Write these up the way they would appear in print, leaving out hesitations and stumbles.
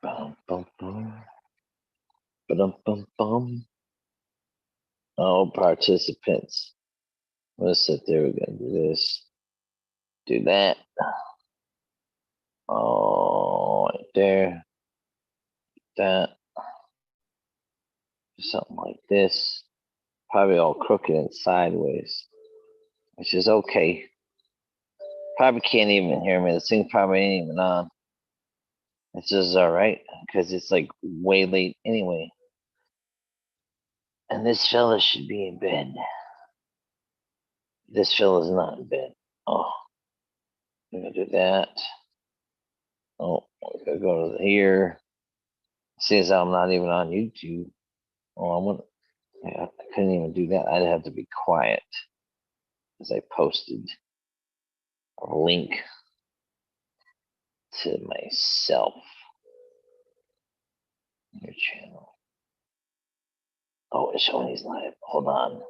Bum, bum, bum. Ba-dum, bum, bum. Oh, participants. Let's sit there. We're gonna do this. Do that. Oh, right there. That. Something like this. Probably all crooked and sideways, which is okay. Probably can't even hear me. This thing probably ain't even on. It's just all right because it's like way late anyway. And this fella should be in bed. This fella's not in bed. Oh, I'm gonna do that. Oh, we're gonna go to here. See as I'm not even on YouTube. Oh, I'm gonna. Yeah, I couldn't even do that. I'd have to be quiet as I posted a link to myself. Your channel. Oh, it's showing he's live. Hold on.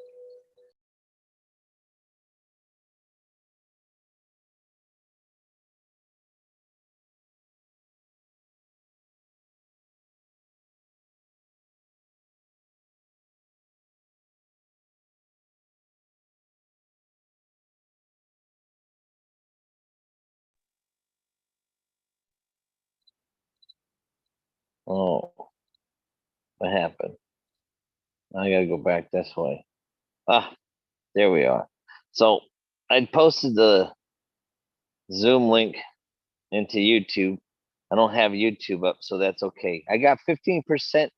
Oh, what happened? I gotta go back this way. Ah, there we are. So I posted the Zoom link into YouTube. I don't have YouTube up, so that's okay. I got 15%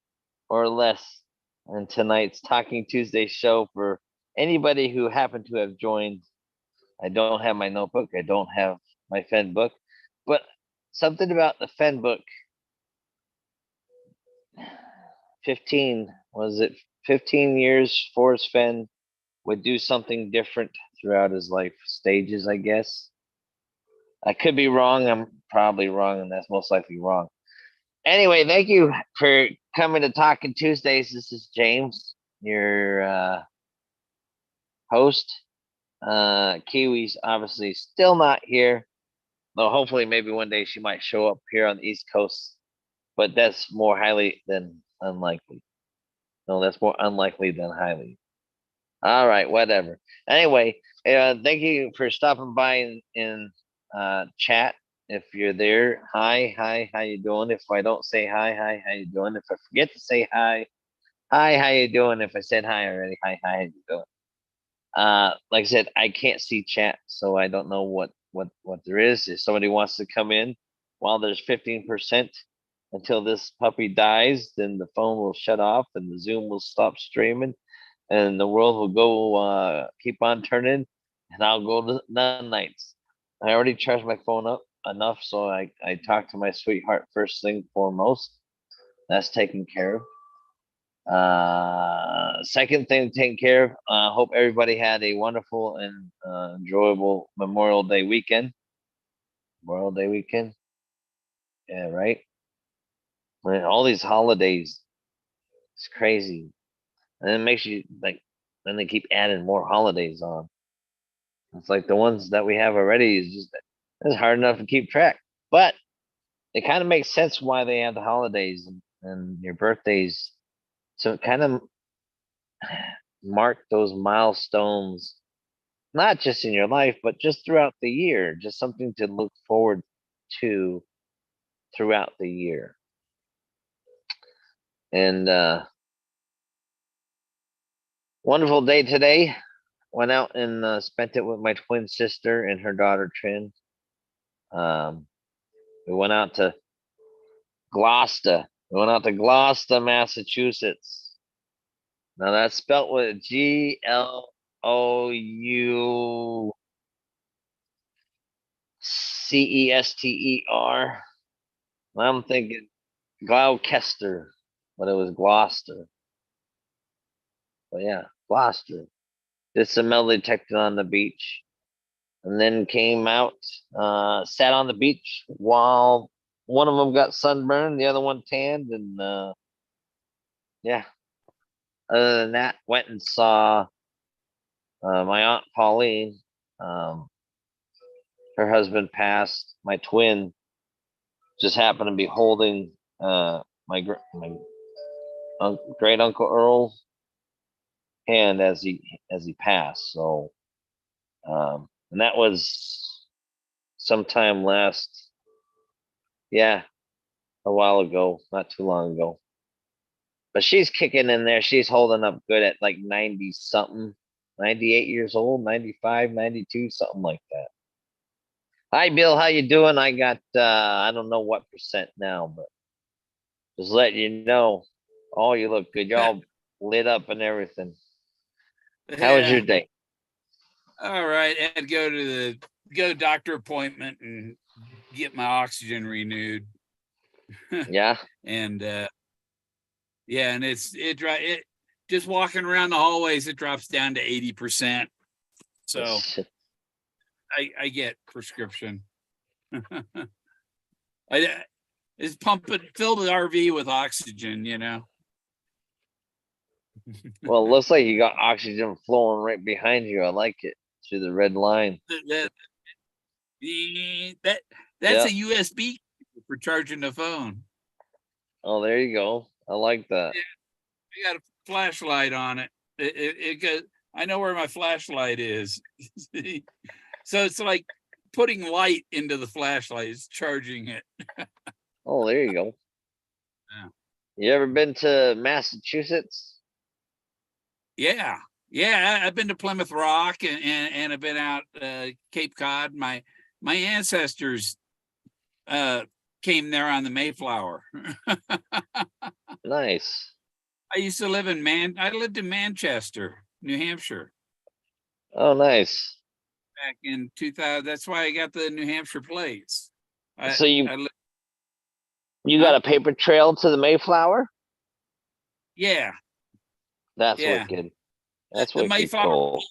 or less in tonight's Talking Tuesday show for anybody who happened to have joined. I don't have my notebook. I don't have my Fenn book, but something about the Fenn book. 15 was it 15 years Forrest Fenn would do something different throughout his life stages, I guess. I could be wrong. I'm probably wrong, and that's most likely wrong. Anyway, thank you for coming to Talking Tuesdays. This is James, your host. Kiwis obviously still not here, though hopefully maybe one day she might show up here on the East Coast, but that's more highly than unlikely. No, that's more unlikely than highly. All right, whatever. Anyway, thank you for stopping by in chat. If you're there, hi, how you doing? If I don't say hi, how you doing? If I forget to say hi, how you doing? If I said hi already, hi, how you doing? Like I said, I can't see chat, so I don't know what there is. If somebody wants to come in while there's 15% until this puppy dies, then the phone will shut off and the Zoom will stop streaming and the world will go keep on turning and I'll go to none nights. I already charged my phone up enough so I talked to my sweetheart first thing foremost. That's taken care of. Second thing taken care of. Hope everybody had a wonderful and enjoyable Memorial Day weekend. Memorial Day weekend. Yeah, right. Man, all these holidays, it's crazy, and it makes you like. Then they keep adding more holidays on. It's like the ones that we have already is just it's hard enough to keep track. But it kind of makes sense why they have the holidays and your birthdays. So it kind of mark those milestones, not just in your life, but just throughout the year. Just something to look forward to throughout the year. And wonderful day today. Went out and spent it with my twin sister and her daughter Trin. Um, we went out to Gloucester. We went out to Gloucester, Massachusetts. Now that's spelt with Gloucester. I'm thinking Gloucester, but it was Gloucester. But yeah, Gloucester. Did some metal detecting on the beach, and then came out, sat on the beach while one of them got sunburned, the other one tanned, and yeah. Other than that, went and saw my aunt Pauline. Um, her husband passed. My twin just happened to be holding my great uncle Earl hand as he passed. So, and that was sometime last, yeah, a while ago, not too long ago. But she's kicking in there. She's holding up good at like 90 something, 98 years old, 95, 92, something like that. Hi, Bill. How you doing? I got I don't know what percent now, but just letting you know. Oh, you look good. You're all lit up and everything. How was your Yeah. day? All right. I had to go to the doctor appointment and get my oxygen renewed. Yeah. And yeah, and it just walking around the hallways, it drops down to 80%. So I get prescription. I it's pumping, fill the RV with oxygen, you know. Well, it looks like you got oxygen flowing right behind you. I like it through the red line. that, that that's Yeah. a USB for charging the phone. Oh, there you go. I like that. Yeah, I got a flashlight on it. It goes. I know where my flashlight is. So it's like putting light into the flashlight. It's charging it. Oh, there you go. Yeah. You ever been to Massachusetts? Yeah. Yeah, I've been to Plymouth Rock and I've been out Cape Cod. My ancestors came there on the Mayflower. Nice. I used to live I lived in Manchester, New Hampshire Oh, nice. back in 2000. That's why I got the New Hampshire plates. I So you I li- you got huh? a paper trail to the Mayflower? Yeah. That's Yeah. wicked. That's The wicked Mayflower cool.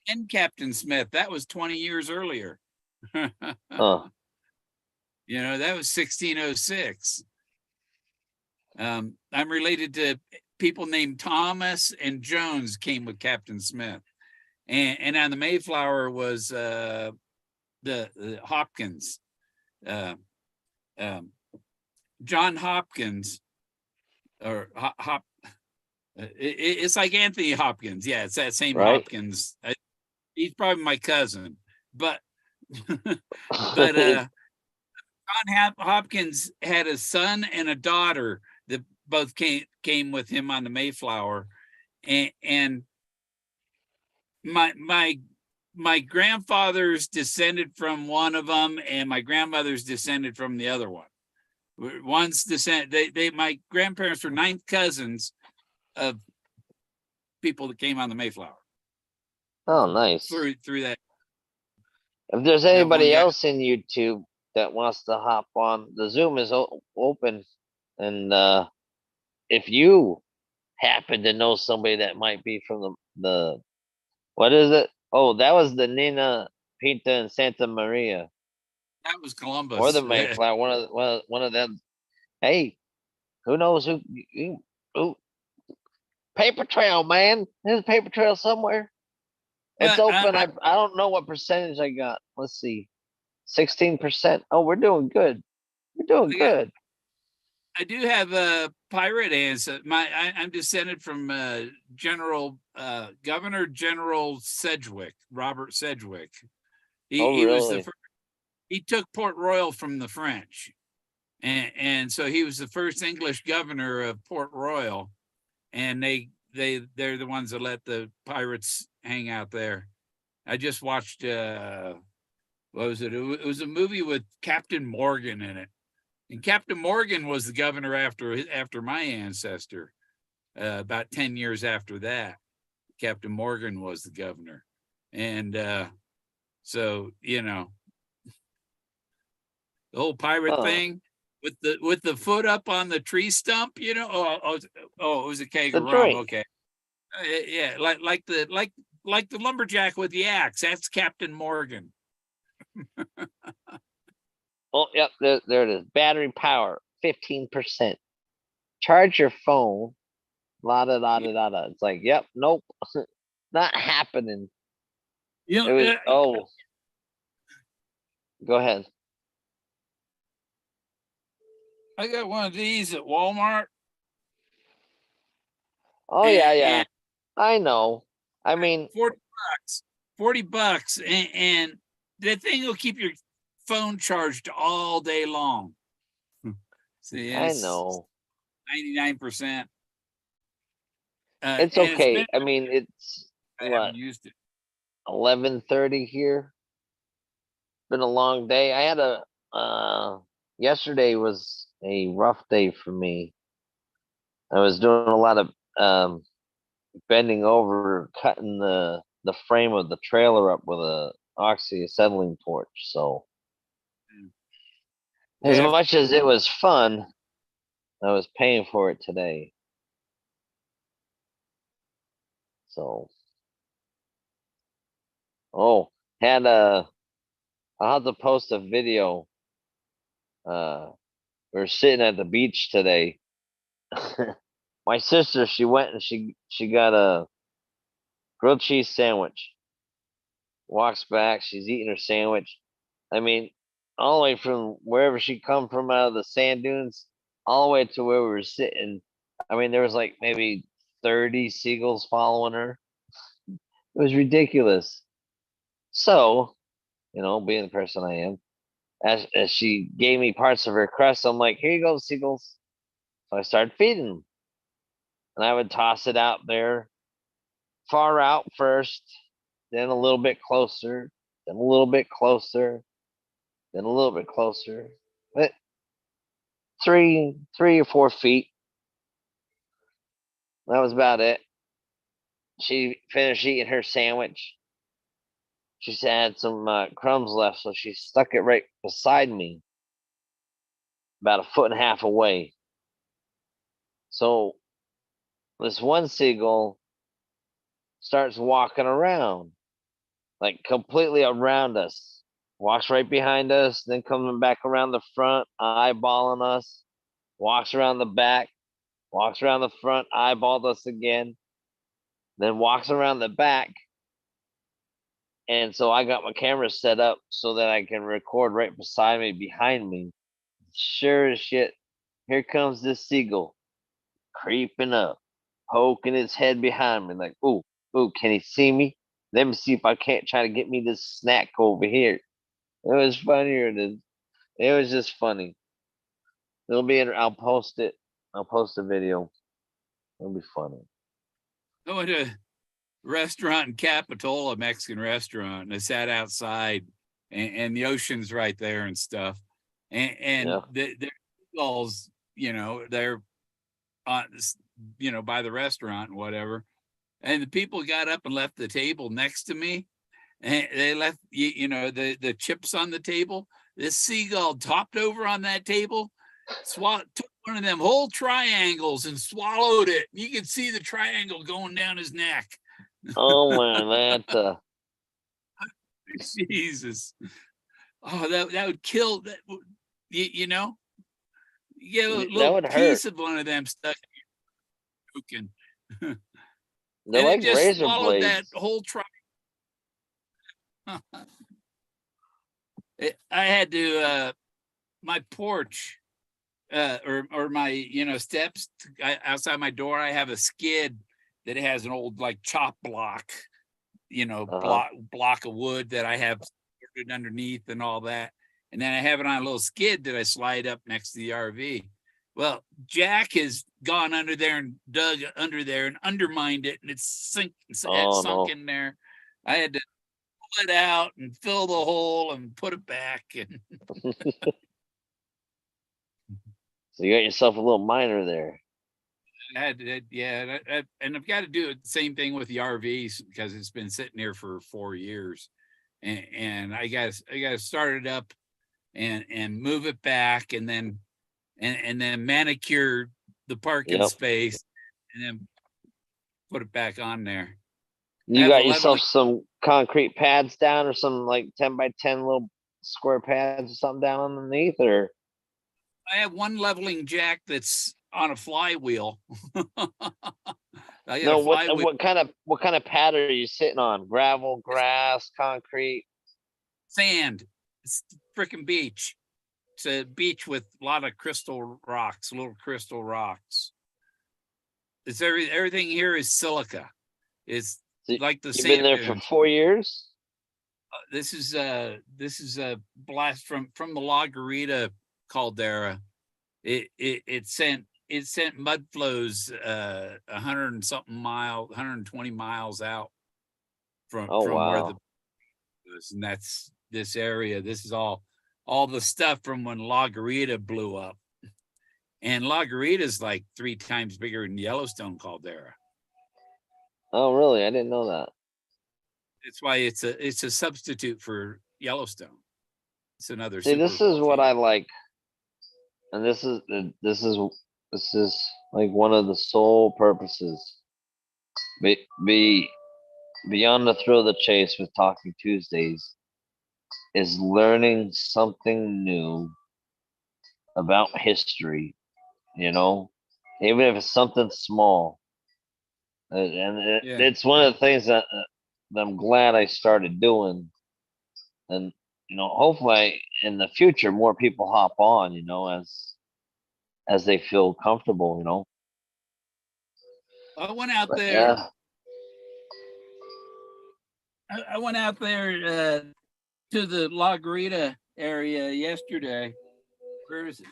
and Captain Smith, that was 20 years earlier. Huh. That was 1606. I'm related to people named Thomas and Jones came with Captain Smith. And on the Mayflower was the Hopkins. Uh, um, John Hopkins, or it's like Anthony Hopkins. Yeah, it's that same Right? Hopkins. He's probably my cousin, but but John Hopkins had a son and a daughter that both came with him on the Mayflower, and my grandfather's descended from one of them, and my grandmother's descended from the other one. One's descent. They my grandparents were ninth cousins of people that came on the Mayflower Oh, nice. through If there's that one anybody guy. else in YouTube that wants to hop on, the Zoom is open, and if you happen to know somebody that might be from the what is it? Oh, that was the Nina Pinta and Santa Maria, That was or the Columbus. Mayflower. One of them. Hey, who knows who paper trail, man. There's a paper trail somewhere. It's But open. I don't know what percentage I got. Let's see. 16%. Oh, we're doing good. We're doing I got good. I do have a pirate ancestor. I'm descended from Governor General Sedgwick, Robert Sedgwick. Oh, He was the really? first, he took Port Royal from the French, and so he was the first English governor of Port Royal, and they're the ones that let the pirates hang out there. I just watched what was it? It was a movie with Captain Morgan in it. And Captain Morgan was the governor after my ancestor. About 10 years after that, Captain Morgan was the governor, and so the whole pirate Huh. thing with the foot up on the tree stump. It was a keg The of rum. drink. Okay, yeah, like the lumberjack with the axe. That's Captain Morgan. Oh, yep. There it is. Battery power, 15%. Charge your phone. La da da da da da. It's like, yep, nope, not happening. You It know, was. Oh, go ahead. I got one of these at Walmart. Oh yeah, and, yeah. and I know. I mean, $40, $40, and that thing will keep your phone charged all day long. See, I it's know. 99%. It's And it's been, okay. I mean, it's I what, haven't used it. 11:30 here. Been a long day. I had a yesterday was a rough day for me. I was doing a lot of bending over, cutting the frame of the trailer up with a oxyacetylene torch. So as Yeah. much as it was fun, I was paying for it today. So oh, had a I'll have to post a video. Uh, we were sitting at the beach today. My sister, she went and she got a grilled cheese sandwich. Walks back, she's eating her sandwich. I mean, all the way from wherever she come from out of the sand dunes, all the way to where we were sitting. I mean, there was like maybe 30 seagulls following her. It was ridiculous. So, being the person I am, as she gave me parts of her crust, I'm like, here you go, seagulls. So I started feeding them. And I would toss it out there, far out first, then a little bit closer, then a little bit closer, then a little bit closer. But 3 or 4 feet. That was about it. She finished eating her sandwich. She had some crumbs left, so she stuck it right beside me, about a foot and a half away. So this one seagull starts walking around, like completely around us. Walks right behind us, then coming back around the front, eyeballing us. Walks around the back, walks around the front, eyeballed us again, then walks around the back. And so I got my camera set up so that I can record right beside me, behind me. Sure as shit, here comes this seagull creeping up, poking its head behind me, like, ooh, ooh, can he see me? Let me see if I can't try to get me this snack over here. It was funnier than it was just funny. It'll be in, I'll post it. I'll post a video. It'll be funny. I went to a restaurant in Capitola, a Mexican restaurant, and I sat outside, and the ocean's right there and stuff. And Yeah. the seagulls, they're on, by the restaurant and whatever. And the people got up and left the table next to me, and they left, the chips on the table. This seagull topped over on that table, took one of them whole triangles and swallowed it. You could see the triangle going down his neck. Oh man, that Jesus. Oh, that would kill that. You know, you get a that little would hurt. piece of one of them stuck in your cooking. They're And it like just razor swallowed that blades. whole I had to my porch or my steps outside my door. I have a skid that has an old like chop block, Uh huh. block of wood that I have underneath and all that. And then I have it on a little skid that I slide up next to the RV. Well, Jack has gone under there and dug under there and undermined it, and it's Oh sunk no. in there. I had to pull it out and fill the hole and put it back. And So you got yourself a little miner there. I had to, yeah, and I've got to do the same thing with the RVs because it's been sitting here for 4 years, and I got to start it up and move it back, and then manicure the parking Yep. space, and then put it back on there. I You have a got yourself leveling. some concrete pads down, or some like 10 by 10 little square pads or something down underneath, or I have one leveling jack that's on a flywheel. I got a no? What flywheel. what kind of pad are you sitting on? Gravel, grass, concrete? Sand. It's freaking beach. It's a beach with a lot of crystal rocks, little crystal rocks. It's everything here is silica. It's So like the you've been sand there for dunes. 4 years? This is a blast from the La Garita caldera. It sent mud flows 100 and something miles, 120 miles out Oh from where the wow. was, and that's this area. This is all the stuff from when La Garita blew up. And La Garita is like 3 times bigger than Yellowstone caldera. Oh really? I didn't know that. That's why it's a substitute for Yellowstone. It's another See, super this is what volcano. I like, and this is like one of the sole purposes. Be beyond the thrill of the chase with Talking Tuesdays is learning something new about history. You know, even if it's something small, and Yeah. it's one of the things that I'm glad I started doing. And hopefully in the future more people hop on. As they feel comfortable. I went out But there. yeah. I went out there to the La Garita area yesterday. Where is it?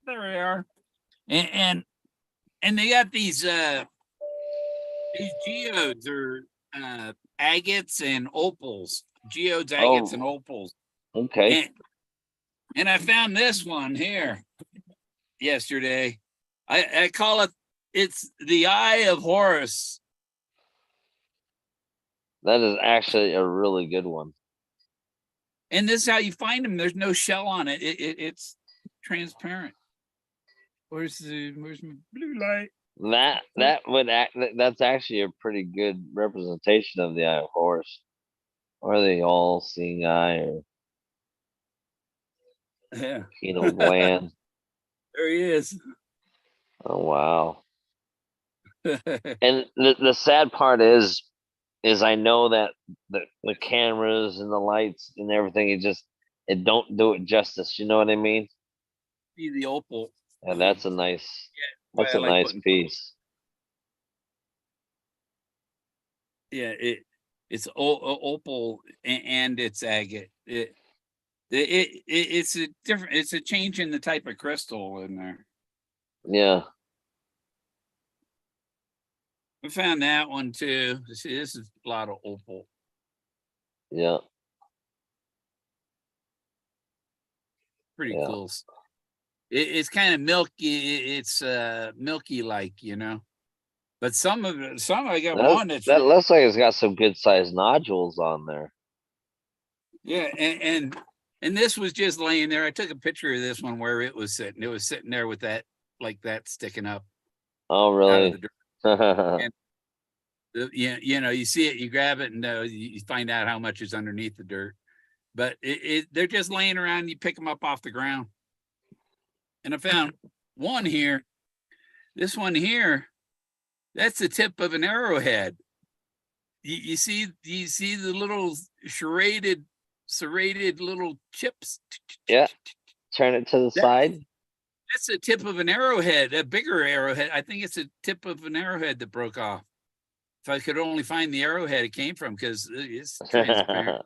There they are. And they got these geodes or agates and opals. Geodes, agates, and Oh, opals. okay. And I found this one here yesterday. I call it's the Eye of Horus. That is actually a really good one. And this is how you find them. There's no shell on it. It's transparent. Where's my blue light? That's actually a pretty good representation of the Eye of Horus, or the all-seeing eye, or Yeah. pineal gland. There he is. Oh wow! And the sad part is I know that the cameras and the lights and everything, it don't do it justice. You know what I mean? See the opal. And Why that's I a like nice putting photos. piece. Yeah, it's opal and it's agate. It's a different. It's a change in the type of crystal in there. Yeah. I found that one too. See, this is a lot of opal. Yeah. Pretty Yeah. cool. It's kind of milky. It's milky like, But some I got one that's That looks like it's got some good sized nodules on there. yeah, and this was just laying there. I took a picture of this one where it was sitting. It was sitting there with that like that sticking up Oh out of the really? dirt. And you see it, you grab it, and you find out how much is underneath the dirt. But they're just laying around. You pick them up off the ground. And I found one here. This one here, that's the tip of an arrowhead. You see the little serrated little chips. Yeah. Turn it to the side. That's the tip of an arrowhead, a bigger arrowhead. I think it's a tip of an arrowhead that broke off. If I could only find the arrowhead it came from, because it's transparent.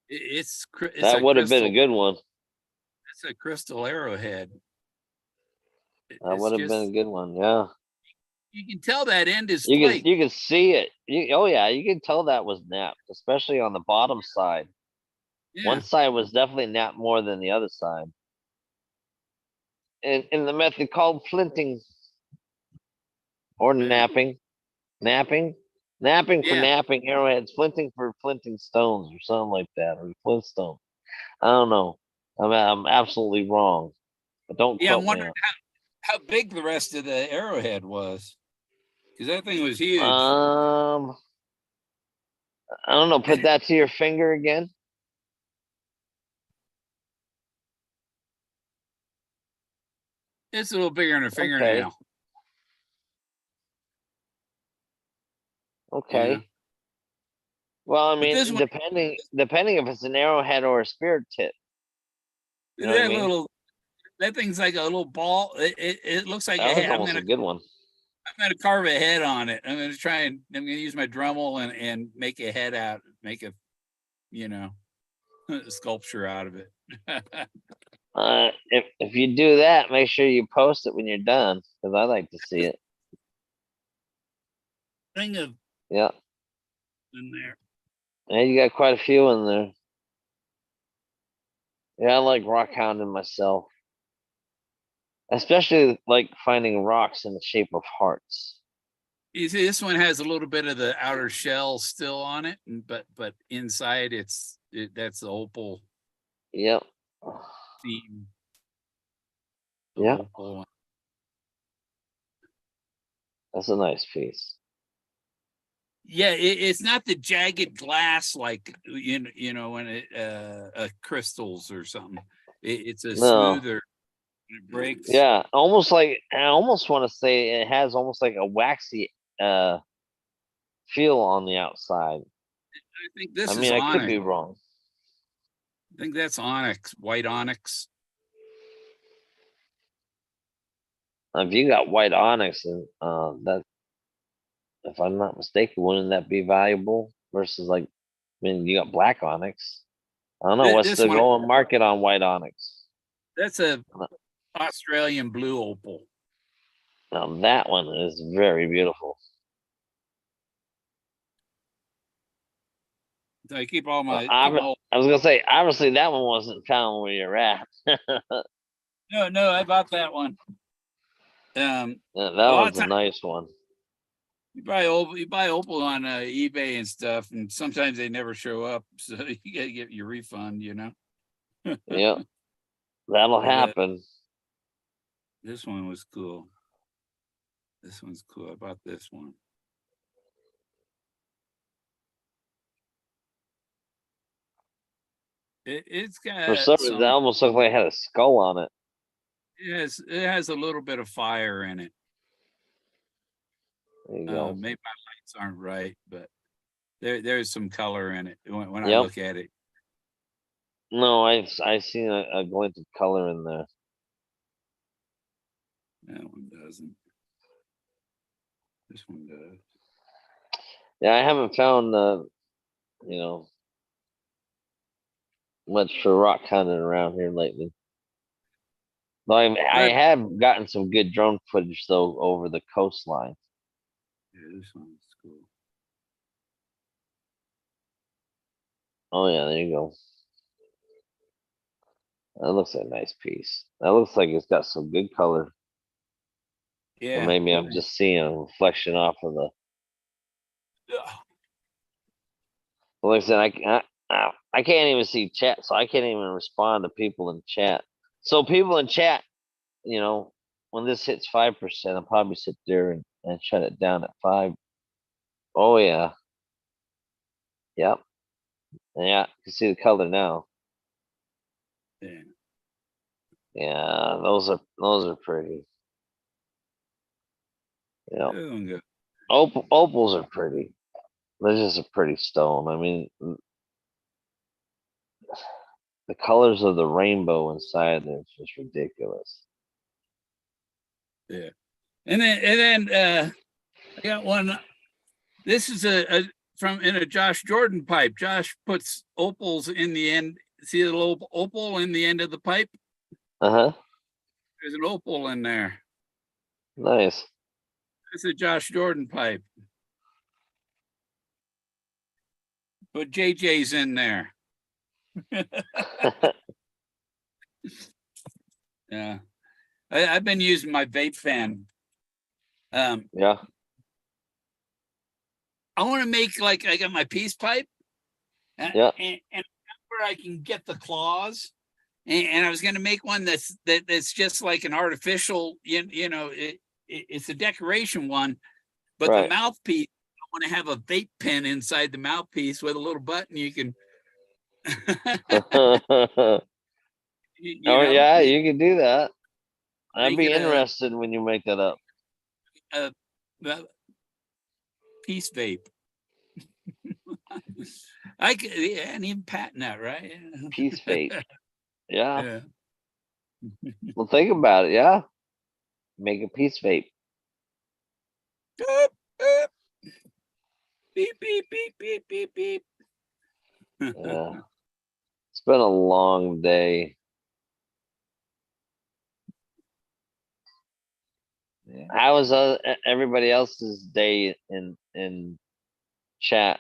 It's That a would have been a crystal. good one. It's a crystal arrowhead. That It's would have been a just, good one. Yeah. you can tell that end is You can flake. you can see it. Oh yeah, you can tell that was napped, especially on the bottom side. Yeah. One side was definitely napped more than the other side. In the method called flinting or Yeah. napping for Yeah. napping arrowheads, flinting for flinting stones, or something like that, or flintstone. I don't know. I'm absolutely wrong, but don't Yeah. I'm quote me wondering on. how big the rest of the arrowhead was, because that thing was huge. I don't know. Put that to your finger again. It's a little bigger than a Okay. fingernail. You know. Okay. Well, I But this mean, one, depending if it's an arrowhead or a spear tip. You know what I mean? That thing's like a little ball. It looks like a That was head. almost a good one. I'm gonna carve a head on it. I'm gonna use my Dremel and make a head make a, you know, sculpture out of it. If you do that, make sure you post it when you're done, because I like to see it. Thing of Yeah, in there. and you got quite a few in there. Yeah, I like rock hounding myself, especially like finding rocks in the shape of hearts. You see, this one has a little bit of the outer shell still on it, but inside that's the opal Yep. theme. The Yeah, opal. that's a nice piece. Yeah, it's not the jagged glass like when it crystals or something. It's a No. smoother. It breaks. Yeah, almost like I almost want to say it has almost like a waxy uh feel on the outside. I think I this is mean, I could onyx. be wrong. I think that's onyx, white onyx. If you got white onyx, and that, if I'm not mistaken, wouldn't that be valuable versus like, I mean, you got black onyx. I don't know what's This the one, going market on white onyx. that's a Australian blue opal. Now that one is very beautiful. So I keep all my I was gonna say, obviously that one wasn't found where you're at. no, I bought that one. Yeah, A that lot of was a times nice one. you buy opal on eBay and stuff, and sometimes they never show up, so you gotta get your refund. Yep, that'll But happen. this one was cool. This one's cool. I bought this one. It's For got some reason, that some. almost looked like it had a skull on it. It has a little bit of fire in it. There you go. Maybe my lights aren't right, but there's some color in it when I Yep. look at it. No, I seen a glint of color in there. That one doesn't. This one does. Yeah, I haven't found you know, much for rock hunting around here lately. Though I But have gotten some good drone footage though over the coastline. yeah, this one's cool. Oh yeah, there you go. That looks like a nice piece. That looks like it's got some good color. Or Yeah. maybe I'm just seeing a reflection off of the. Well, like I said, I can't even see chat, so I can't even respond to people in chat. So people in chat, you know, when this hits 5%, I'll probably sit there and shut it down at 5. Oh yeah, yep, yeah. You can see the color now. Yeah. Yeah, those are pretty. You know, This one good. opals are pretty. They're just a pretty stone. I mean, the colors of the rainbow inside there is just ridiculous. Yeah. And then I got one. This is a from in a Josh Jordan pipe. Josh puts opals in the end. See the little opal in the end of the pipe? Uh huh. There's an opal in there. Nice. It's a Josh Jordan pipe. But JJ's in there. Yeah. I've been using my vape fan. Yeah. I want to make like I got my peace pipe, Yeah. and where I can get the claws, and I was going to make one that's just like an artificial, it's a decoration one, but the Right. mouthpiece, I want to have a vape pen inside the mouthpiece with a little button you can, Oh yeah, you can do that. I'd make be it interested when you make that up. a peace vape. I can, yeah, and even patent that, right? Peace fate. Yeah. Yeah. Well, think about it. Yeah, make a peace vape. Beep, beep, beep, beep, beep, beep, beep, beep. Yeah, it's been a long day. Yeah. How was everybody else's day in chat?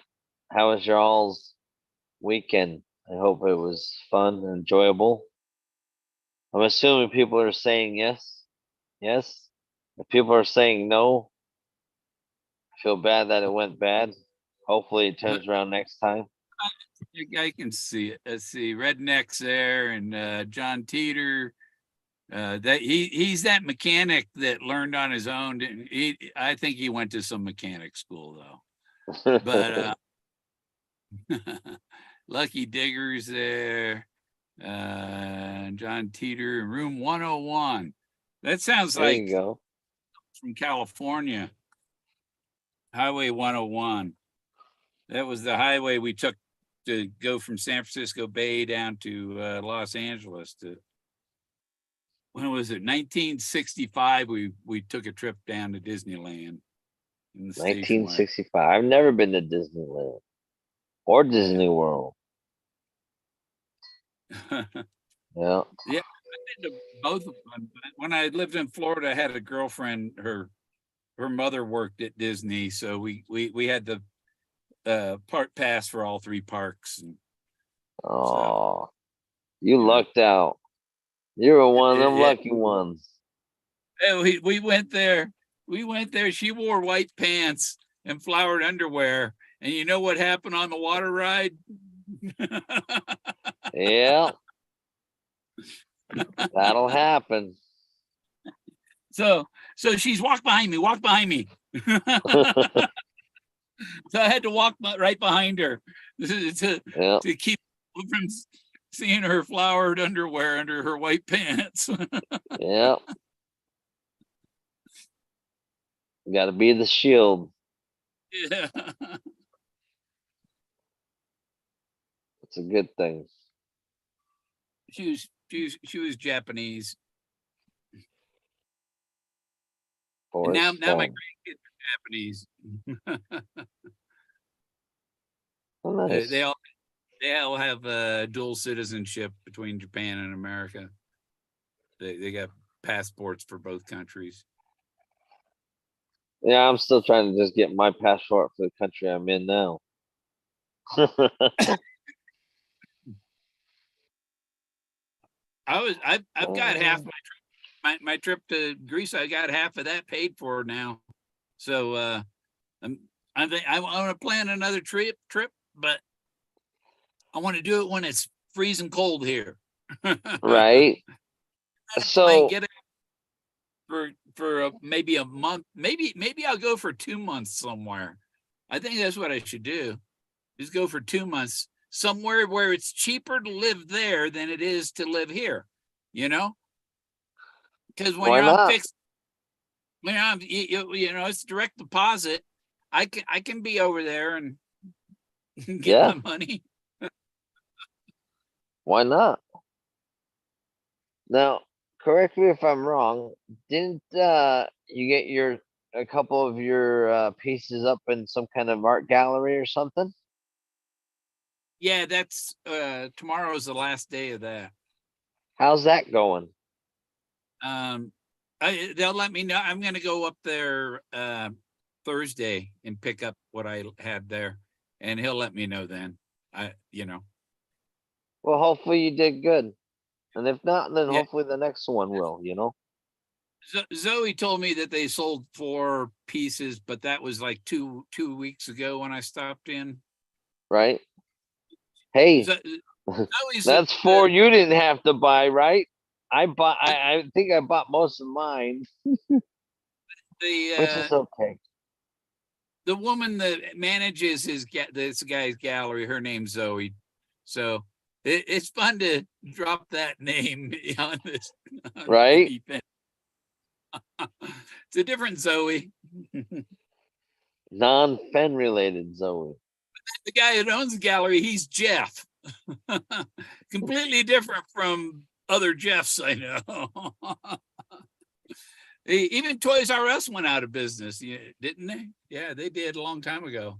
How was your all's weekend? I hope it was fun and enjoyable. I'm assuming people are saying yes. Yes. If people are saying no, I feel bad that it went bad. Hopefully it turns around next time. I can see it. Let's see, Redneck's there, and John Teeter. That he's that mechanic that learned on his own. I think he went to some mechanic school though. But Lucky Digger's there. John Teeter, room 101. That sounds There like you go. from California. Highway 101. That was the highway we took to go from San Francisco Bay down to Los Angeles. To when was it? 1965. We took a trip down to Disneyland in the station wagon. 1965. I've never been to Disneyland or Disney World. Yeah. Yeah, I've been to both of them. When I lived in Florida, I had a girlfriend. Her mother worked at Disney, so we had the park pass for all three parks. And so Oh, you yeah, lucked out. You were one of them yeah. lucky ones. And we went there. We went there. She wore white pants and flowered underwear. And you know what happened on the water ride? Yeah, that'll happen. So she's walk behind me, walk behind me. So I had to walk right behind her to Yeah, keep from seeing her flowered underwear under her white pants. yeah. You got to be the shield. Yeah. It's a good thing. She was Japanese. And now Forrest my Fenn. grandkids are Japanese. Oh, nice. They all have dual citizenship between Japan and America. They got passports for both countries. Yeah, I'm still trying to just get my passport for the country I'm in now. I've got half Oh, my trip to Greece. I got half of that paid for now. So I'm I want to plan another trip, but I want to do it when it's freezing cold here. right. Might So get it for maybe a month. Maybe I'll go for 2 months somewhere. I think that's what I should do. Is go for 2 months somewhere where it's cheaper to live there than it is to live here. You know, because when why you're on not? fixed, when you're on, you know, it's direct deposit. I can be over there and get Yeah, my money. why not? Now, correct me if I'm wrong. Didn't you get your a couple of your pieces up in some kind of art gallery or something? Yeah, that's tomorrow's the last day of that. How's that going? Um, they'll let me know. I'm going to go up there Thursday and pick up what I had there, and he'll let me know then. You know, Well, hopefully you did good. And if not, then yeah. hopefully the next one will, Zoe told me that they sold 4 pieces, but that was like two weeks ago when I stopped in. right? Hey, Zoe's that's four you didn't have to buy, right? I think I bought most of mine, which is the okay. the woman that manages this guy's gallery. Her name's Zoe, so it's fun to drop that name on this on the Right? event. It's a different Zoe. Non-Fen related Zoe. The guy that owns the gallery, he's Jeff. Completely different from other Jeffs I know. Even Toys R Us went out of business, didn't they? Yeah, they did a long time ago.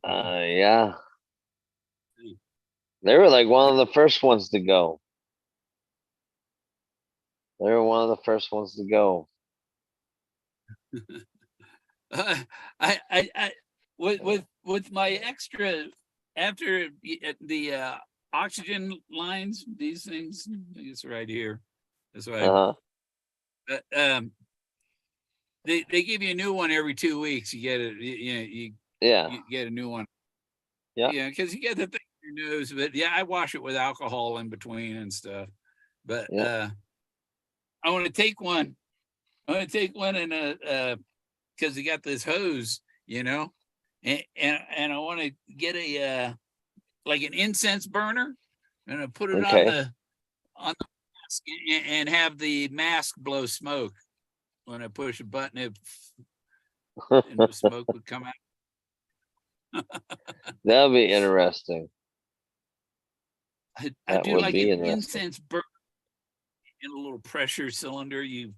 Yeah. They were like one of the first ones to go. They were one of the first ones to go. I with my extra after the oxygen lines, these things, it's right here. That's why. They give you a new one every 2 weeks. You get it. You get a new one. Yeah, because you get the thing in your nose. But yeah, I wash it with alcohol in between and stuff. But I want to take one. I want to take one and because you got this hose, and I want to get a like an incense burner, and I put it on the mask and have the mask blow smoke. When I push a button, and the smoke would come out. That'll be interesting. I do like an incense burner in a little pressure cylinder. You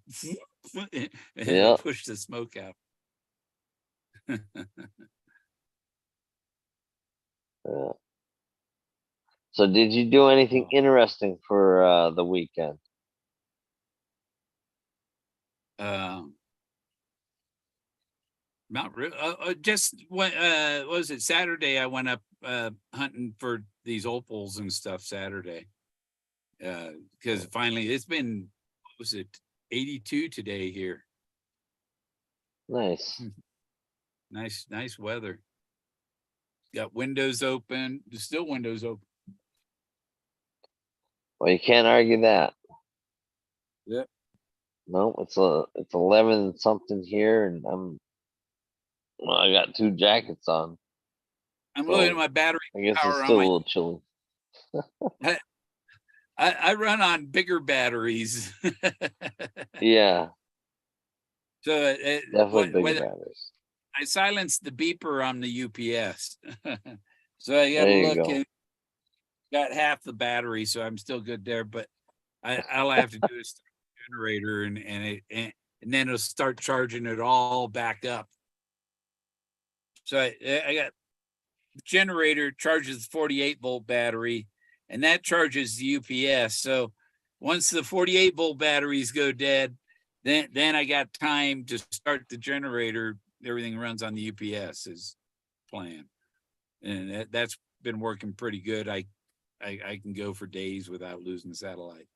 push the smoke out. So did you do anything interesting for the weekend? Not really. Just what was it? Saturday, I went up hunting for these opals and stuff. Saturday, because finally it's been, what was it, 82 today here. Nice. Nice weather. Got windows open. There's still windows open. Well, you can't argue that. Yep. No, it's 11 something here, and I got 2 jackets on. I'm looking at my battery. I guess it's still a little chilly. I run on bigger batteries. Yeah. So definitely bigger batteries. I silenced the beeper on the UPS. So I got to look and got half the battery, so I'm still good there. But all I have to do is start the generator, and then it'll start charging it all back up. So I got the generator charges the 48-volt battery, and that charges the UPS. So once the 48-volt batteries go dead, then I got time to start the generator. Everything runs on the UPS as planned, and that's been working pretty good. I can go for days without losing the satellite.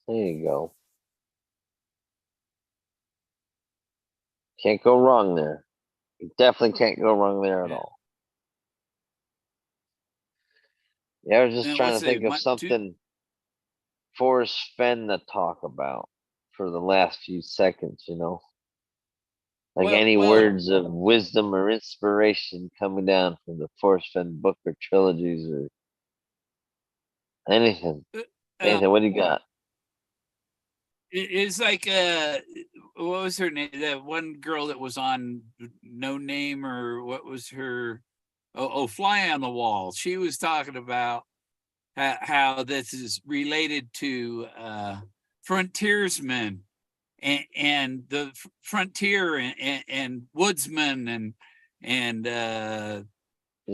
There you go. Can't go wrong there. You definitely can't go wrong there at all. Yeah, I was just trying to think of something Forrest Fenn to talk about for the last few seconds, Like any words of wisdom or inspiration coming down from the Forrest Fenn book or trilogies or anything. Anything. What do you got? It's like what was her name? That one girl that was on No Name, or what was her? Fly on the Wall. She was talking about how this is related to frontiersmen and the frontier and woodsmen and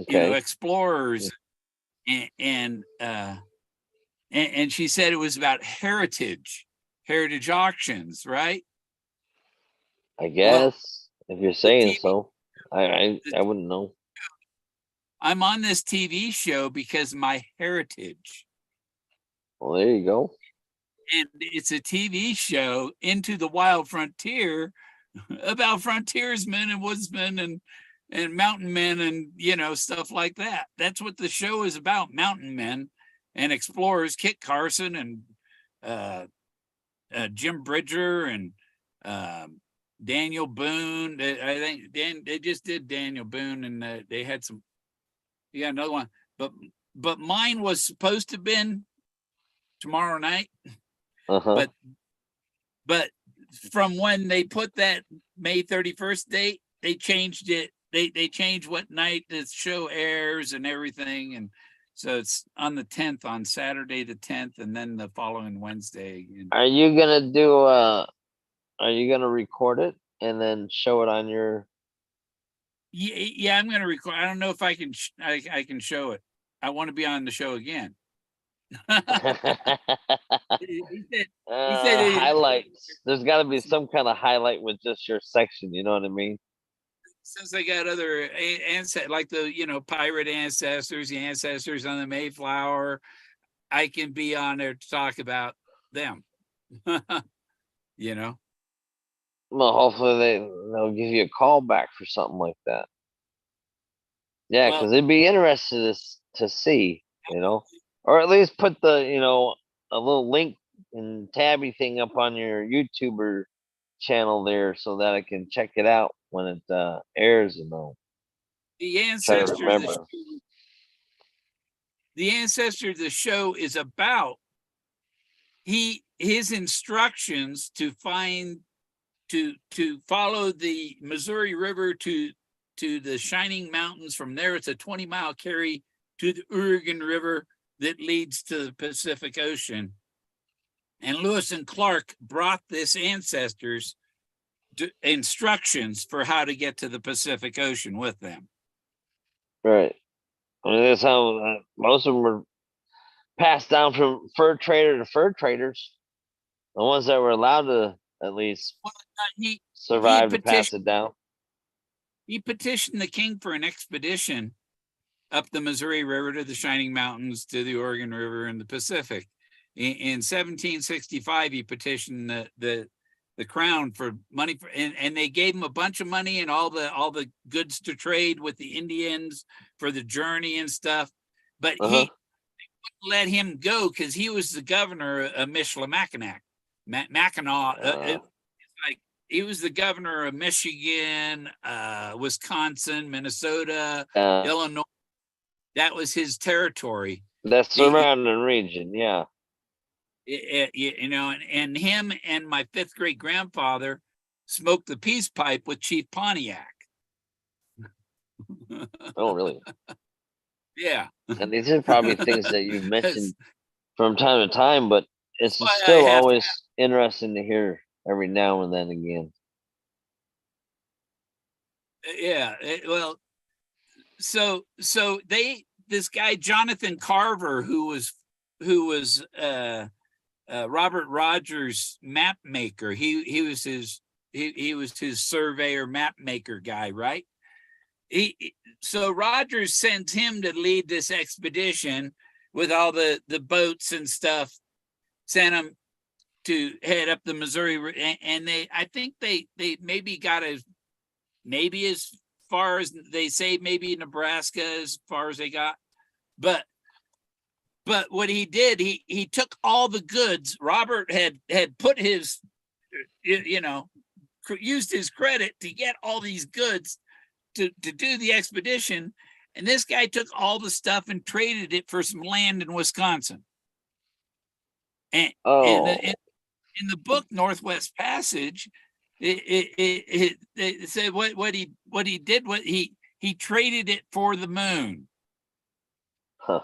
explorers and she said it was about heritage auctions, right? I guess if you're saying so, I wouldn't know. I'm on this TV show because of my heritage. Well, there you go. And it's a TV show, Into the Wild Frontier, about frontiersmen and woodsmen and mountain men and stuff like that. That's what the show is about: mountain men and explorers. Kit Carson and Jim Bridger and Daniel Boone. I think they just did Daniel Boone, and they had some. You got another one, but mine was supposed to have been tomorrow night. But from when they put that May 31st date, they changed it. They changed what night the show airs and everything, So it's on the 10th, on Saturday the 10th, and then the following Wednesday. Are you gonna do? Are you gonna record it and then show it on your? Yeah, I'm going to record. I don't know if I can. I can show it. I want to be on the show again. he said. He said. Highlights. There's got to be some kind of highlight with just your section. You know what I mean? Since I got other ancestors, like the pirate ancestors, the ancestors on the Mayflower, I can be on there to talk about them. you know. Well, hopefully they'll give you a call back for something like that. Yeah, Well, because it'd be interesting to see, or at least put the a little link and tabby thing up on your YouTuber channel there so that I can check it out when it airs and all. the Try to ancestors. remember. The ancestor of the show is about his instructions to follow the Missouri River to the Shining Mountains. From there, it's a 20-mile carry to the Oregon River that leads to the Pacific Ocean. And Lewis and Clark brought this ancestors instructions for how to get to the Pacific Ocean with them. Right. I mean, that's how most of them were passed down from fur trader to fur traders. The ones that were allowed to at least survive to pass it down. He petitioned the king for an expedition up the Missouri River to the Shining Mountains, to the Oregon River and the Pacific. In 1765, he petitioned the crown for money, and they gave him a bunch of money and all the goods to trade with the Indians for the journey and stuff. But he wouldn't let him go because he was the governor of Michilimackinac. Mackinac. It's like he was the governor of Michigan, Wisconsin, Minnesota, Illinois. That was his territory. That surrounding region, yeah. And him and my fifth great grandfather smoked the peace pipe with Chief Pontiac. Oh, really? Yeah. And these are probably things that you've mentioned from time to time, but it's still always interesting to hear every now and then again. Yeah. Well, so this guy Jonathan Carver, who was Robert Rogers' map maker. He was his surveyor map maker guy, right? So Rogers sent him to lead this expedition with all the boats and stuff. Sent him to head up the Missouri, and I think they maybe got as far as they say, maybe Nebraska as far as they got, but what he did, he took all the goods. Robert had put his, used his credit to get all these goods to do the expedition. And this guy took all the stuff and traded it for some land in Wisconsin. And in the book Northwest Passage, it said what he did, he traded it for the moon. Huh.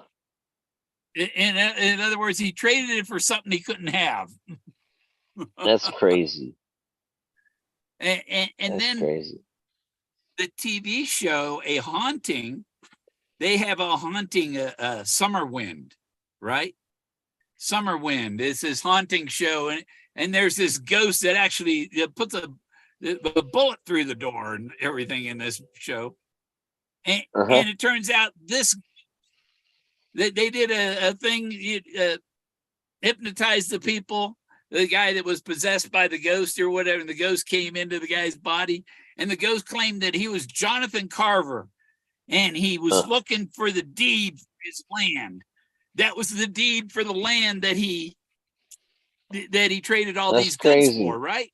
In other words, he traded it for something he couldn't have. That's crazy. And That's then crazy. The TV show, A Haunting, they have a haunting, Summer Wind, right? Summer Wind is this haunting show, and there's this ghost that actually puts a bullet through the door and everything in this show. And it turns out they did a thing, hypnotized the people, the guy that was possessed by the ghost or whatever, and the ghost came into the guy's body, and the ghost claimed that he was Jonathan Carver, and he was looking for the deed for his land. That was the deed for the land that he traded all these goods for, right?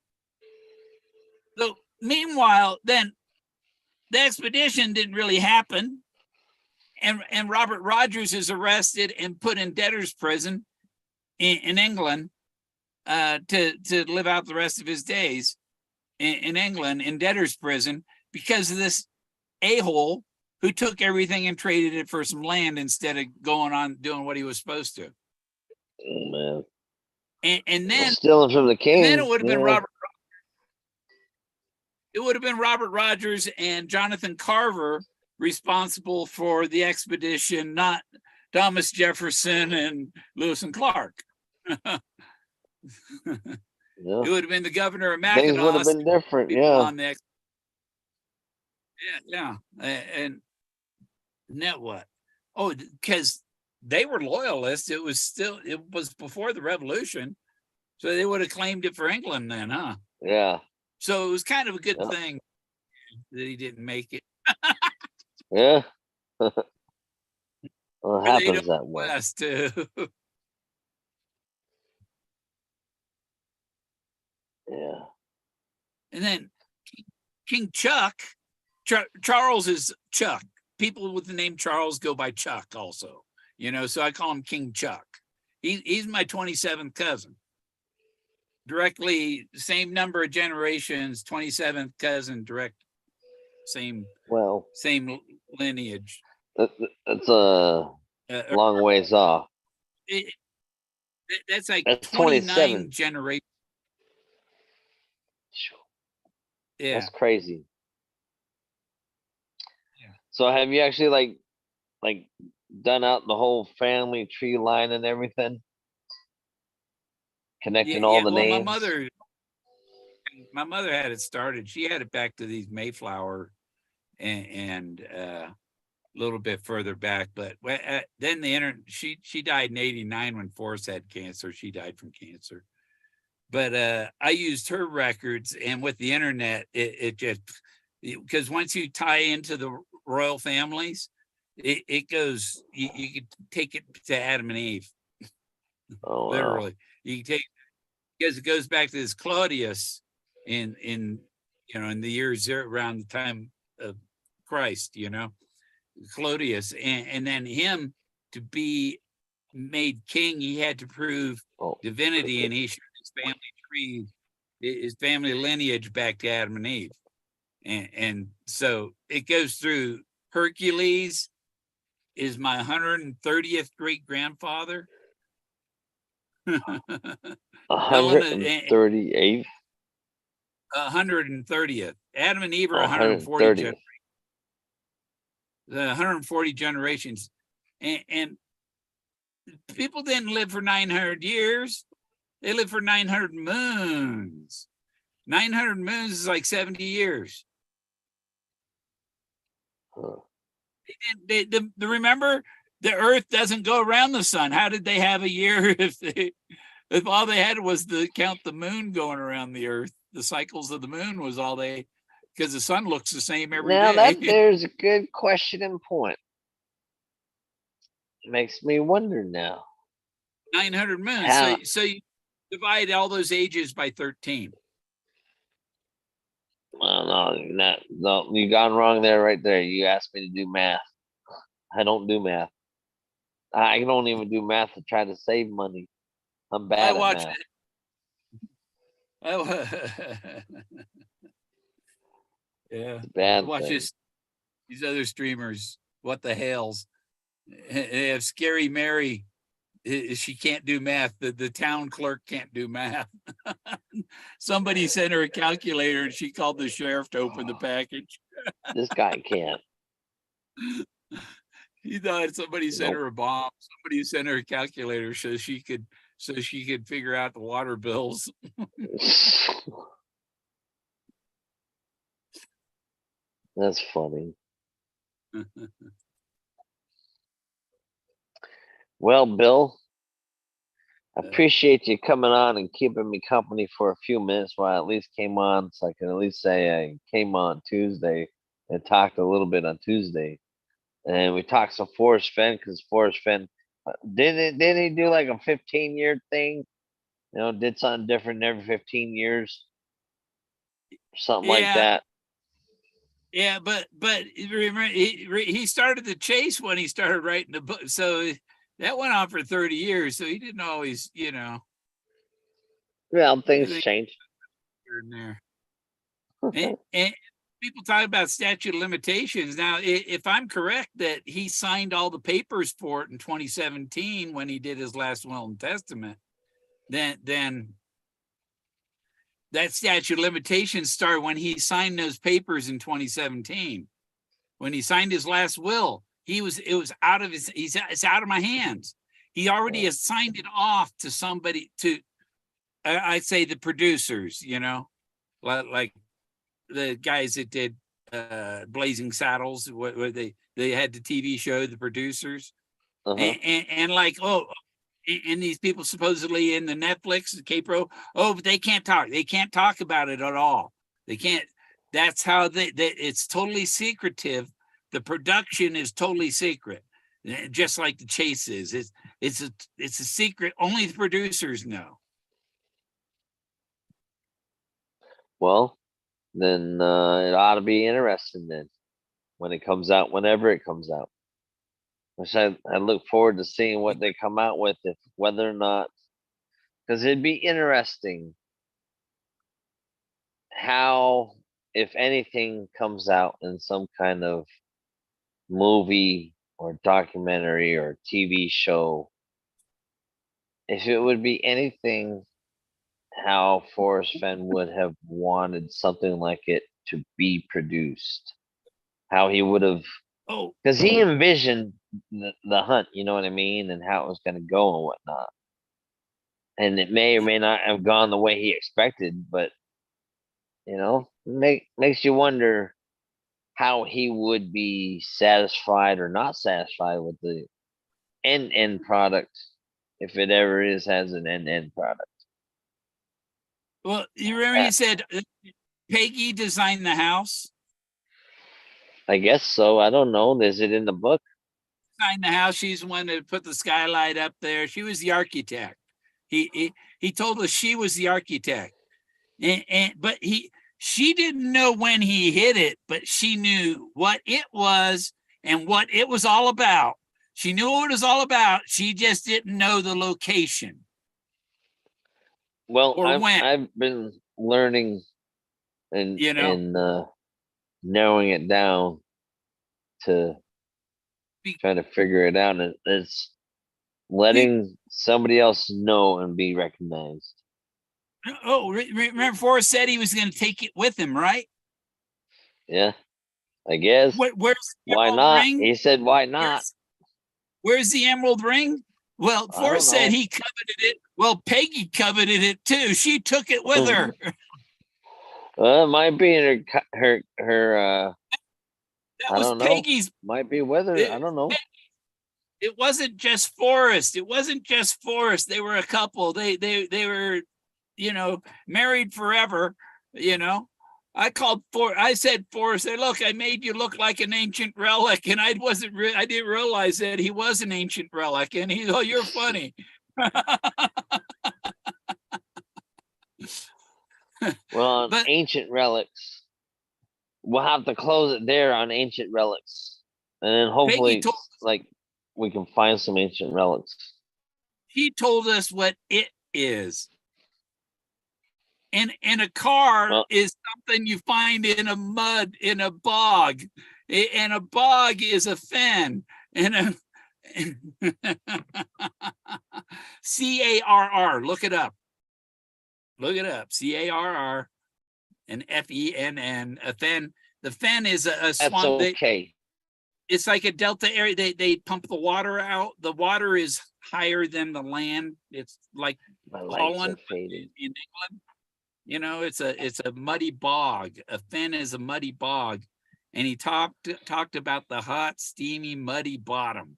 So meanwhile, then the expedition didn't really happen. And Robert Rogers is arrested and put in debtor's prison in England to live out the rest of his days in England in debtor's prison because of this a-hole who took everything and traded it for some land instead of going on doing what he was supposed to. Oh, man. And then stealing from the king. And then it would have been Robert. It would have been Robert Rogers and Jonathan Carver responsible for the expedition, not Thomas Jefferson and Lewis and Clark. Yeah. It would have been the governor of Mackinac. Things would have been different. Yeah. On the yeah. And net what? Oh, because they were loyalists. It was before the Revolution. So they would have claimed it for England then, huh? Yeah. So it was kind of a good thing that he didn't make it. Yeah. Well, it happens that way. West too. Yeah. And then King Chuck, Charles is Chuck. People with the name Charles go by Chuck also, so I call him King Chuck. He's my 27th cousin. Directly, same number of generations, 27th cousin, direct, same lineage. It's a long ways off. That's like 29 generations. Yeah. That's crazy. Yeah. So have you actually like done out the whole family tree line and everything? Connecting all the names? My mother had it started. She had it back to these Mayflower and a little bit further back, but then she died in 89 when Forrest had cancer. She died from cancer. But I used her records, and with the internet, it just, because once you tie into the royal families, it goes, you can take it to Adam and Eve. Oh, literally. Wow. You can take, because it goes back to this Claudius in the year zero, around the time of Christ, Claudius, and then him to be made king, he had to prove divinity, and he showed his family tree, his family lineage back to Adam and Eve, and so it goes through. Hercules is my 130th great grandfather. 138th. 130th. Adam and Eve are 140 140 generations, and people didn't live for 900 years. They lived for 900 moons. 900 moons is like 70 years. Huh. Remember, the Earth doesn't go around the sun. How did they have a year if all they had was to count the moon going around the Earth? The cycles of the moon was all they, because the sun looks the same every day. Now there's a good question and point. It makes me wonder now. 900 moons. So you divide all those ages by 13. Well, no, you gone wrong there, right there. You asked me to do math. I don't do math. I don't even do math to try to save money. I'm bad at math. Yeah. Bad. Watch these other streamers. What the hells? They have Scary Mary. She can't do math. The town clerk can't do math. Somebody sent her a calculator, and she called the sheriff to open the package. This guy can't. He thought somebody sent her a bomb. Somebody sent her a calculator so she could figure out the water bills. That's funny. Well, Bill, I appreciate you coming on and keeping me company for a few minutes while I at least came on, so I can at least say I came on Tuesday and talked a little bit on Tuesday. And we talked some Forrest Fenn, because Forrest Fenn didn't he do like a 15-year thing? Did something different every 15 years, something like that. Yeah, but remember, he started the chase when he started writing the book, so that went on for 30 years. So he didn't always, Well, things changed. Here and there. people talk about statute of limitations. Now, if I'm correct that he signed all the papers for it in 2017 when he did his last will and testament, then that statute of limitations started when he signed those papers in 2017. When he signed his last will, it was out of his, it's out of my hands. He already has signed it off to somebody, to, I'd say the producers, you know, like the guys that did Blazing Saddles, where they had the TV show, the producers, and like, oh, and these people supposedly in the Netflix, the K-Pro, oh, but they can't talk. They can't talk about it at all. They can't. That's how it's totally secretive. The production is totally secret, just like the chase is. It's a secret. Only the producers know. Well, then it ought to be interesting then when it comes out, whenever it comes out. Which I look forward to seeing what they come out with, if whether or not, because it'd be interesting how, if anything comes out in some kind of movie or documentary or TV show, if it would be anything, how Forrest Fenn would have wanted something like it to be produced, how he would have, Oh, because he envisioned the hunt, you know what I mean, and how it was going to go and whatnot. And it may or may not have gone the way he expected, but you know, makes you wonder how he would be satisfied or not satisfied with the end product, if it ever has an end product. well, you remember he said Peggy designed the house? I guess so. I don't know. Is it in the book? Designed the house. She's the one that put the skylight up there. She was the architect. He told us she was the architect, but she didn't know when he hit it, but she knew what it was and what it was all about. She knew what it was all about. She just didn't know the location. Well, or when. I've been learning and You know, narrowing it down to trying to figure it out. And it's letting somebody else know and be recognized. Oh, remember Forrest said he was going to take it with him, right? Yeah, I guess. Where's the Why emerald not? ring? He said, "Why not?" Where's the emerald ring? Well, I don't Forrest said know. he coveted it. Well, Peggy coveted it too. She took it with her. Well, it might be in her. That I was don't know. Peggy's. Might be with her. I don't know. It wasn't just Forrest. It wasn't just Forrest. They were a couple. They were, you know, married forever. You know, I said Forrest, look, I made you look like an ancient relic, and I didn't realize that he was an ancient relic. And oh, you're funny. Well, on But ancient relics, we'll have to close it there on ancient relics, and then Peggy hopefully, like, we can find some ancient relics. he told us what it is. And a car is something you find in a bog. And a bog is a fen. And a CARR, look it up. Look it up. CARR and FENN. A fen. The fen is a swamp. That's okay. It's like a delta area. They pump the water out. The water is higher than the land. It's like Holland in England. You know, it's a muddy bog. A fen is a muddy bog. And he talked about the hot, steamy, muddy bottom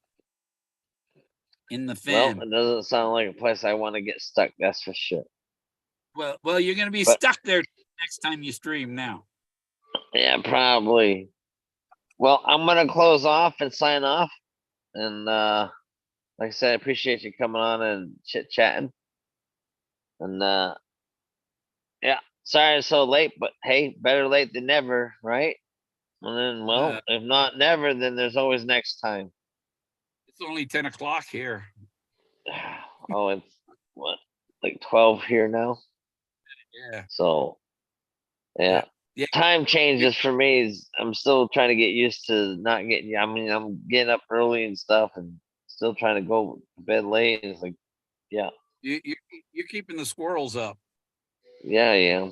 in the fen. Well, it doesn't sound like a place I want to get stuck, that's for sure. Well, you're gonna be stuck there next time you stream now. Yeah, probably. Well, I'm gonna close off and sign off. And like I said, I appreciate you coming on and chit-chatting. And yeah, sorry it's so late, but hey, better late than never, right? And then, well, if not never, then there's always next time. It's only 10 o'clock here. Oh, it's what, like 12 here now? Yeah. So, yeah. Yeah, time changes for me. Is I'm still trying to get used to not getting. I mean, I'm getting up early and stuff, and still trying to go to bed late. And it's like, yeah, you're keeping the squirrels up. yeah, yeah.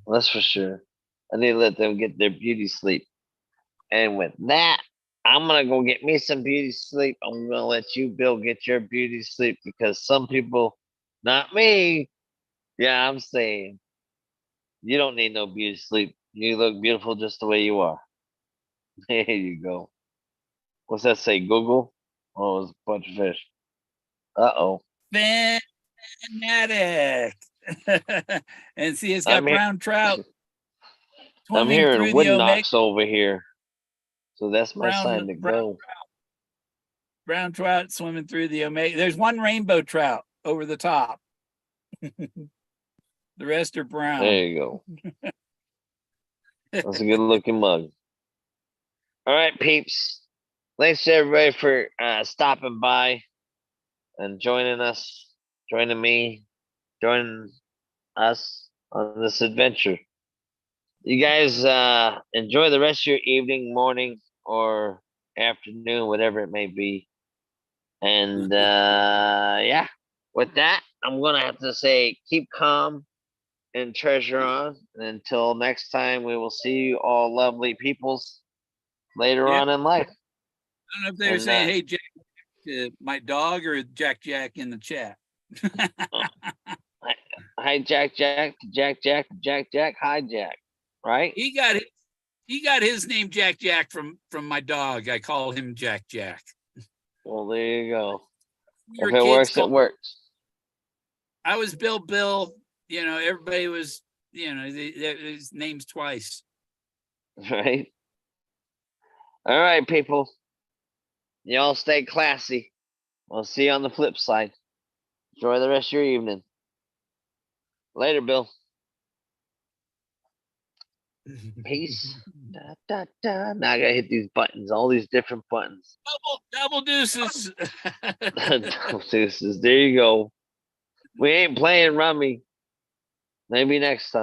That's for sure. I need to let them get their beauty sleep. And with that, I'm gonna go get me some beauty sleep. I'm gonna let you, Bill, get your beauty sleep because some people, not me. Yeah, I'm saying you don't need no beauty sleep. You look beautiful just the way you are. There you go. What's that say? Google? Oh, it's a bunch of fish. Uh-oh. Fanatic. And see, it's got I'm here. brown trout I'm swimming hearing through the wood Omega. knocks over here, so that's my sign Brown, to brown, go. brown trout swimming through the Omega. There's one rainbow trout over the top. The rest are brown. There you go. That's a good looking mug. All right, peeps. Thanks to everybody for stopping by and joining us, joining me, joining us on this adventure. You guys enjoy the rest of your evening, morning, or afternoon, whatever it may be. And yeah, with that, I'm gonna have to say keep calm and treasure on. And until next time, we will see you all lovely peoples later Yeah. on in life. I don't know if they were And saying, hey, Jack, to my dog or Jack Jack in the chat. hi, Jack, Jack, Jack, Jack, Jack, Jack, hi, Jack. Right? He got his name Jack Jack from my dog. I call him Jack Jack. Well, there you go. We If were it kids works, it called, works. I was Bill. You know, everybody was, you know, his names twice. Right? All right, people. Y'all stay classy. We'll see you on the flip side. Enjoy the rest of your evening. Later, Bill. Peace. Da, da, da. Now I gotta hit these buttons, all these different buttons. Double deuces. Deuces. There you go. We ain't playing rummy. Maybe next time.